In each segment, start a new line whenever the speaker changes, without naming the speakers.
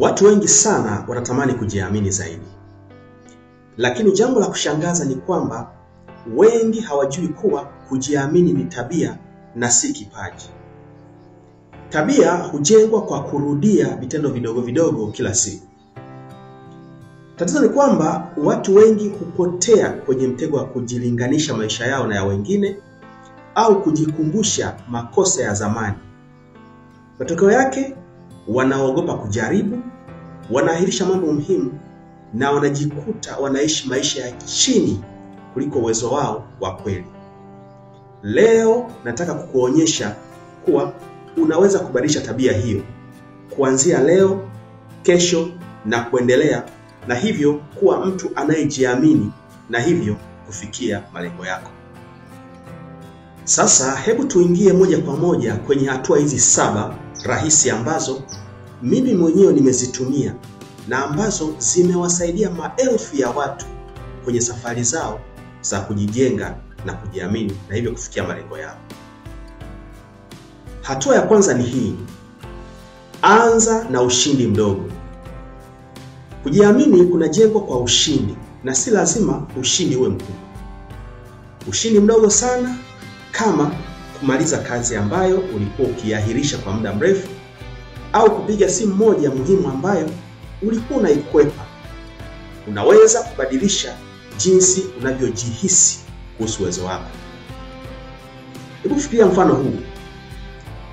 Watu wengi sana wanatamani kujiamini zaidi. Lakini jambo la kushangaza ni kwamba wengi hawajui kuwa kujiamini ni tabia na si kipaji. Tabia hujengwa kwa kurudia vitendo vidogo vidogo kila siku. Tatizo ni kwamba watu wengi hupotea kwenye mtego wa kujilinganisha maisha yao na ya wengine au kujikumbusha makosa ya zamani. Matokeo yake wanaogopa kujaribu, wanaahirisha mambo muhimu na wanajikuta wanaishi maisha ya chini kuliko uwezo wao wa kweli. Leo nataka kukuonyesha kuwa unaweza kubadilisha tabia hiyo kuanzia leo, kesho na kuendelea, na hivyo kuwa mtu anayejiamini na hivyo kufikia malengo yako. Sasa hebu tuingie moja kwa moja kwenye hatua hizi 7 rahisi ambazo mimi mwenyewe nimezitumia na ambazo zimewasaidia maelfu ya watu kwenye safari zao za kujijenga na kujiamini na hivyo kufikia malengo yao. Hatua ya kwanza ni hii: anza na ushindi mdogo. Kujiamini kunajengwa kwa ushindi na si lazima ushindi uwe mkubwa. Ushindi mdogo sana, kama kumaliza kazi ambayo ulikuwa ukiahirisha kwa muda mrefu au kupiga simu moja muhimu ambayo ulikuwa unaikwepa, unaweza kubadilisha jinsi unavyojihisi kuhusu uwezo wako. Hebu fikiria mfano huu.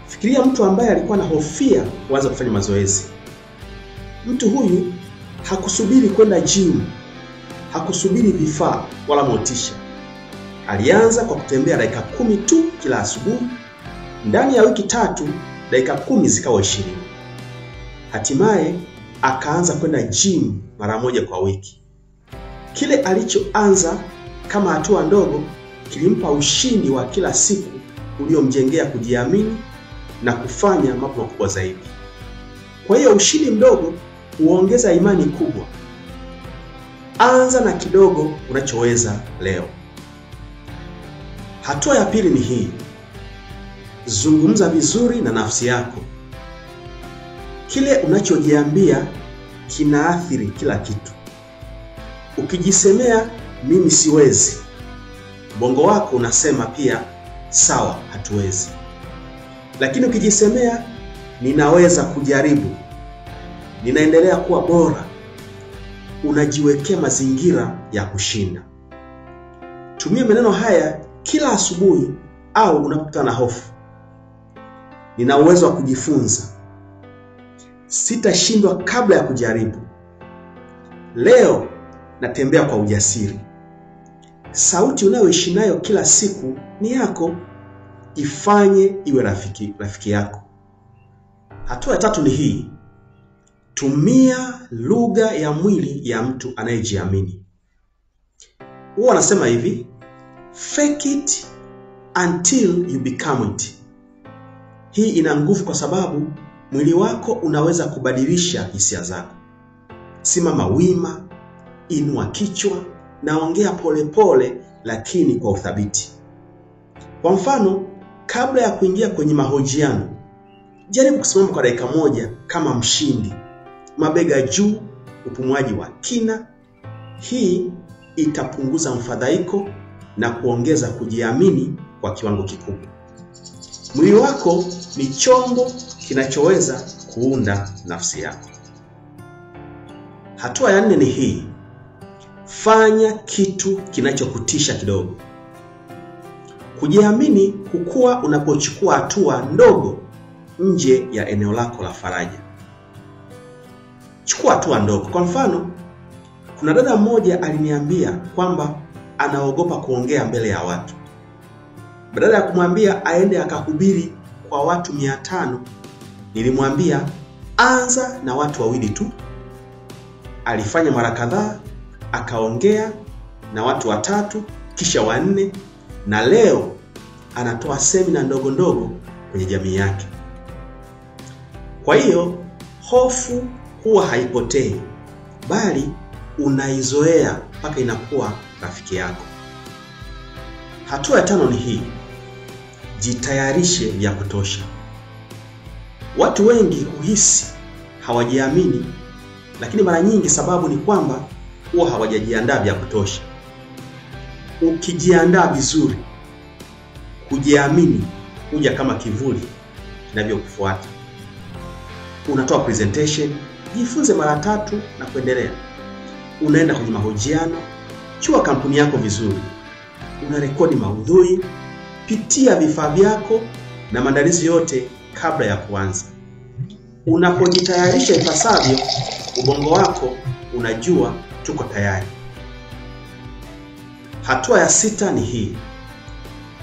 Fikiria mtu ambaye alikuwa anahofia kuanza kufanya mazoezi. Mtu huyu hakusubiri kwenda gym, hakusubiri vifaa wala motisha. Alianza kwa kutembea dakika 10 tu kila asubuhi. Ndani ya wiki 3, dakika 10 zikawa 20. Hatimaye akaanza kwenda gym mara moja kwa wiki. Kile alichoanza kama hatua ndogo kilimpa ushindi wa kila siku uliomjengea kujiamini na kufanya mambo makubwa zaidi. Kwa hiyo ushindi mdogo huongeza imani kubwa. Anza na kidogo unachoweza leo. Hatua ya pili ni hii: zungumza vizuri na nafsi yako. Kile unachojiambia kinaathiri kila kitu. Ukijisemea mimi siwezi, bongo wako unasema pia sawa, hatuwezi. Lakini ukijisemea ninaweza kujaribu, ninaendelea kuwa bora, unajiwekea mazingira ya kushinda. Tumia maneno haya kila asubuhi au unapokutana na hofu. Nina uwezo wa kujifunza, sitashindwa kabla ya kujaribu, leo natembea kwa ujasiri. Sauti unayoishi nayo kila siku ni yako, ifanye iwe rafiki yako. Hatua ya 3 ni hii: tumia lugha ya mwili ya mtu anayejiamini. Huwa anasema hivi: fake it until you become it. Hii ina nguvu kwa sababu mwili wako unaweza kubadilisha hisia zako. Simama wima, inua kichwa na ongea polepole lakini kwa uthabiti. Kwa mfano, kabla ya kuingia kwenye mahojiano, jaribu kusimama kwa dakika 1 kama mshindi, mabega juu, upumuaji wa kina. Hii itapunguza mfadhaiko na kuongeza kujiamini kwa kiwango kikubwa. Mwili wako ni chombo kinachoweza kuunda nafsi yako. Hatua ya 4 ni hii: fanya kitu kinachokutisha kidogo. Kujiamini hukua unapochukua hatua ndogo nje ya eneo lako la faraja. Chukua hatua ndogo. Kwa mfano, kuna dada mmoja aliniambia kwamba anaogopa kuongea mbele ya watu. Badala ya kumwambia aende akahubiri kwa watu 500, nilimwambia anza na watu 2 tu. Alifanya mara kadhaa, akaongea na watu 3, kisha 4, na leo anatoa semina ndogo ndogo kwenye jamii yake. Kwa hiyo hofu huwa haipotei, bali unaizoea mpaka inakuwa rafiki yako. Hatua ya 5 ni hii: jitayarishe vya kutosha. Watu wengi huhisi hawajiamini lakini mara nyingi sababu ni kwamba huwa hawajajiandaa vya kutosha. Ukijiandaa vizuri, kujiamini huja kama kivuli kinavyokufuata. Unatoa presentation, jifunze mara 3 na kuendelea. Unaenda kwenye mahojiano, chua kampuni yako vizuri. Unarekodi maudhui, pitia vifaa vyako na maandalizi yote kabla ya kuanza. Unapojitayarisha ipasavyo, ubongo wako unajua tuko tayari. Hatua ya 6 ni hii: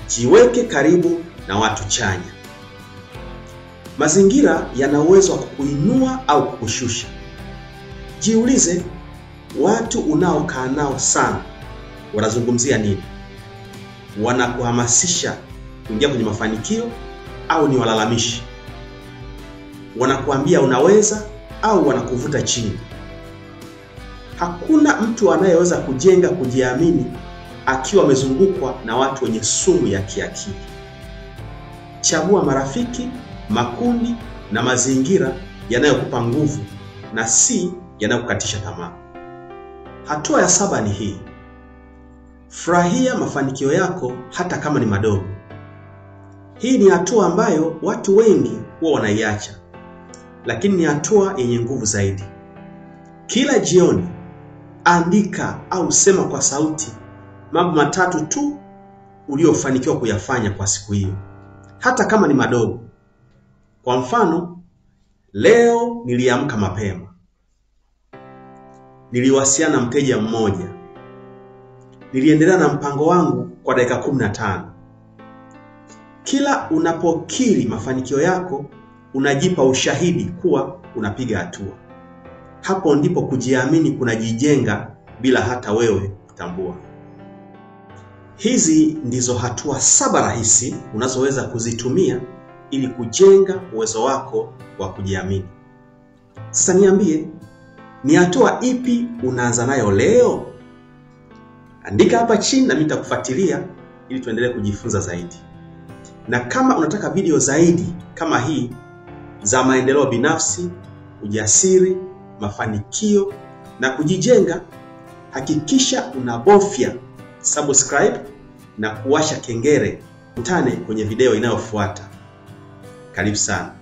jiweke karibu na watu chanya. Mazingira yana uwezo wa kukuinua au kukushusha. Jiulize, watu unaokaa nao sana wanazungumzia nini? Wanakuhamasisha kuingia kwenye mafanikio au ni walalamishi? Wanakuambia unaweza au wanakuvuta chini? Hakuna mtu anayeweza kujenga kujiamini akiwa amezungukwa na watu wenye sumu ya kiakili. Chagua marafiki, makundi na mazingira yanayokupa nguvu na si yanayokukatisha tamaa. Hatua ya 7 ni hii: furahia mafanikio yako hata kama ni madogo. Hii ni hatua ambayo watu wengi huwa wanaiacha, lakini ni hatua yenye nguvu zaidi. Kila jioni andika au sema kwa sauti mambo 3 tu uliofanikiwa kuyafanya kwa siku hiyo, hata kama ni madogo. Kwa mfano, leo niliamka mapema. Niliwasiliana na mteja mmoja. Niliendelea na mpango wangu kwa dakika 15. Kila unapokiri mafanikio yako, unajipa ushahidi kuwa unapiga hatua. Hapo ndipo kujiamini kunajijenga bila hata wewe kutambua. Hizi ndizo hatua 7 rahisi unazoweza kuzitumia ili kujenga uwezo wako wa kujiamini. Sasa niambie, ni hatua ipi unaanza nayo leo? Andika hapa chini na mimi nitakufuatilia ili tuendelee kujifunza zaidi. Na kama unataka video zaidi kama hii za maendeleo binafsi, ujasiri, mafanikio na kujijenga, hakikisha unabofya subscribe na kuwasha kengele. Tukutane kwenye video inayofuata. Karibu sana.